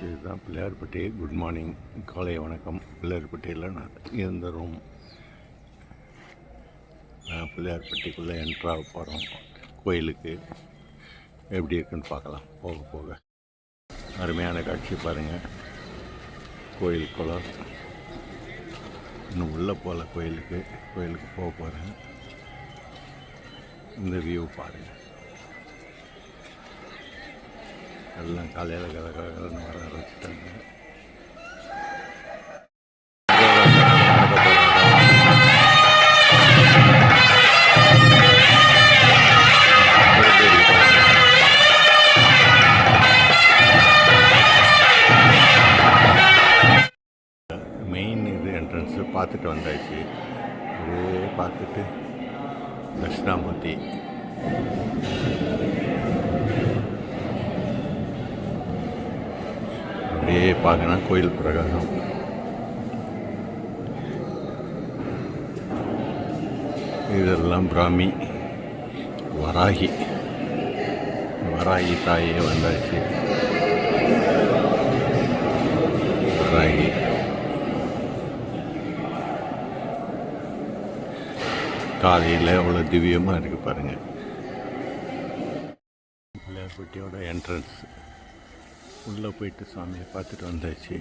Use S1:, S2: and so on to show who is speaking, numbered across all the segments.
S1: இதுதான் Pillaiyarpatti. Good morning, காலை வணக்கம். பிள்ளையார்பட்டியில் நான் இருந்த ரூம். பிள்ளையார்பட்டிக்குள்ளே என்ட்ராக போகிறோம் கோயிலுக்கு. எப்படி இருக்குன்னு பார்க்கலாம் போக போக. அருமையான காட்சி பாருங்கள். கோயில் குளம் இன்னும் உள்ளே போகல. கோயிலுக்கு போக போகிறேன். இந்த வியூ பாருங்கள். எல்லாம் காலையில் கலகலன்னு வர ஆரம்பிச்சிட்டாங்க. மெயின் இது என்ட்ரன்ஸு பார்த்துட்டு வந்தாச்சு. அப்படியே பார்த்துட்டு தட்சிணாமூர்த்தி அப்படியே பார்க்கணும். கோயில் பிரகாரம் இதெல்லாம் பிராமி வராகி தாயே வந்தாச்சு. வராகி காலையில் அவ்வளோ திவ்யமாக இருக்குது பாருங்கள். பிள்ளையார்பட்டியோட என்ட்ரன்ஸ். உள்ளே போயிட்டு சாமியை பார்த்துட்டு வந்தாச்சு.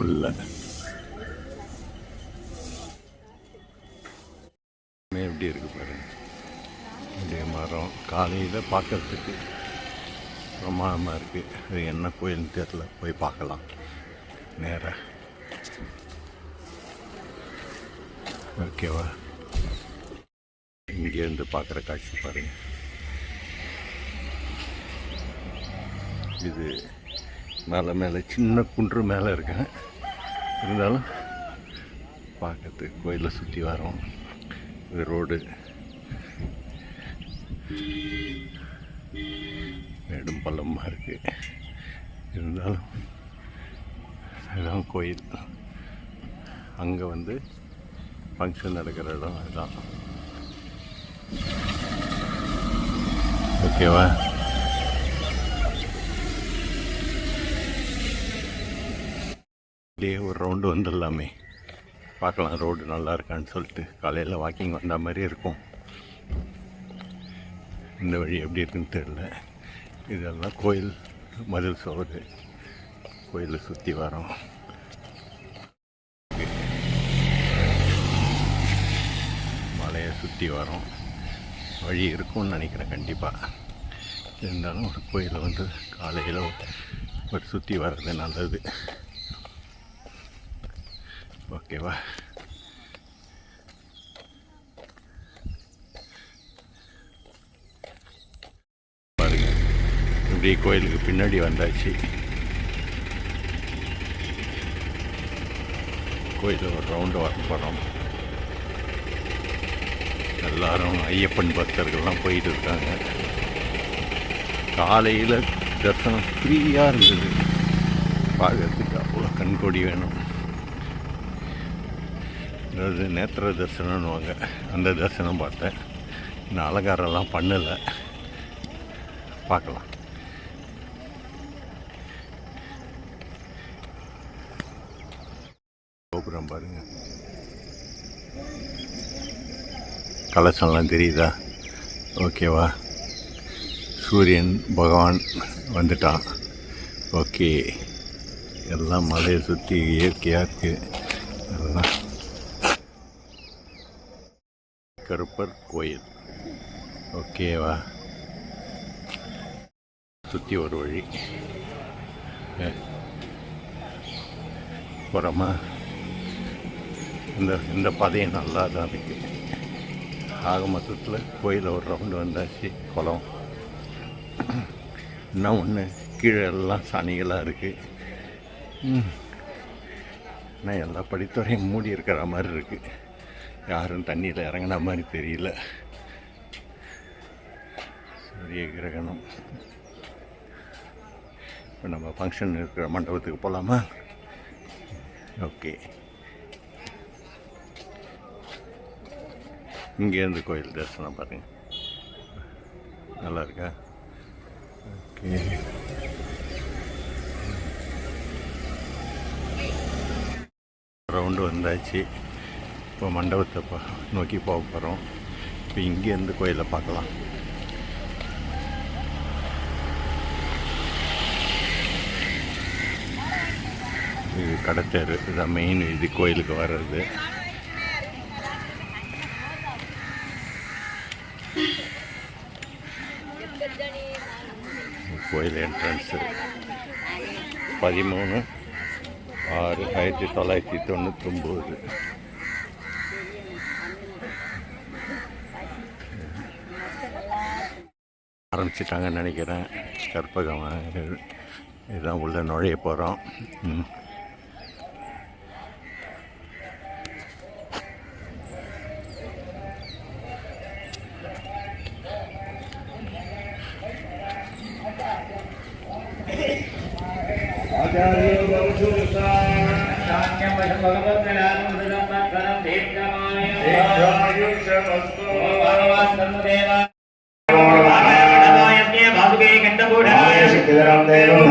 S1: உள்ள எப்படி இருக்கு பாருங்க. இப்படிய மரம் காலையில் பார்க்கறதுக்கு பிரமாதமாக இருக்குது. அது என்ன கோயில்னு தெரியல, போய் பார்க்கலாம் நேராக. ஓகேவா? இங்கேருந்து பார்க்குற காட்சி பாருங்கள். இது மேலே சின்ன குன்று மேலே இருக்கேன். இருந்தாலும் பார்க்கறதுக்கு கோயிலை சுற்றி வரோம். இது ரோடு மேடும் பள்ளமாக இருக்குது. இருந்தாலும் இதுதான் கோயில். அங்கே வந்து ஃபங்க்ஷன் நடக்கிற இடம் அதுதான். ஓகேவா? அப்படியே ஒரு ரவுண்டு வந்துடலாமே, பார்க்கலாம் ரோடு நல்லா இருக்கான்னு சொல்லிட்டு. காலையில் வாக்கிங் வந்த மாதிரி இருக்கும். இந்த வழி எப்படி இருக்குன்னு தெரியல. இதெல்லாம் கோயில் மதில் சோறு. கோயிலை சுற்றி வரோம். மலையை சுற்றி வரோம். வழி இருக்கும்னு நினைக்கிறேன் கண்டிப்பாக. இருந்தாலும் ஒரு கோயிலை வந்து காலையில் ஒரு சுற்றி வர்றது நல்லது. ஓகேவா? பாருங்க, இப்படி கோயிலுக்கு பின்னாடி வந்தாச்சு. கோயிலில் ஒரு ரவுண்டு வர போகிறோம். எல்லாரும் ஐயப்பன் பக்தர்கள்லாம் போயிட்டு இருக்காங்க. காலையில் தரிசனம் ஃப்ரீயாக இருந்தது. பார்க்கறதுக்கு அவ்வளோ கண்கொடி வேணும். அதாவது நேத்திர தரிசனம்னுவாங்க, அந்த தரிசனம் பார்த்தேன். இன்னும் அலங்காரம்லாம் பண்ணலை, பார்க்கலாம். கோபுரம் பாருங்கள். கலசம்லாம் தெரியுதா? ஓகேவா? சூரியன் பகவான் வந்துட்டான். ஓகே. எல்லாம் மலையை சுற்றி இயற்கையாக இருக்குது. எல்லாம் கருப்பர் கோயில். ஓகேவா? சுற்றி ஒரு வழி போகிறோமா? இந்த பாதையும் நல்லா தான் இருக்குது. ஆக மொத்தத்தில் கோயிலில் ஒரு ரவுண்டு வந்தாச்சு. குளம் இன்னும் ஒன்று கீழே எல்லாம் சனிகளாக இருக்குது. ஆனால் எல்லா படித்துறையும் மூடி இருக்கிற மாதிரி இருக்குது. யாரும் தண்ணியில் இறங்கின மாதிரி தெரியல. சூரிய கிரகணம். இப்போ நம்ம ஃபங்க்ஷன் இருக்கிற மண்டபத்துக்கு போகலாமா? ஓகே. இங்கேருந்து கோயில் தரிசனம் பாருங்கள், நல்லா இருக்கா? ஓகே, ரவுண்டு வந்தாச்சு. இப்போ மண்டபத்தை நோக்கி போக போகிறோம். இப்போ இங்கேருந்து கோயிலை பார்க்கலாம். இது கடத்தேரு, இதுதான் மெயின் இது கோயிலுக்கு வர்றது. கோயில் என்ட்ரன்ஸு 13/6/1999. ஆரம்பிச்சிட்டாங்கன்னு நினைக்கிறேன். கற்பகம் இதுதான் உள்ளே நுழைய போகிறோம்.
S2: देव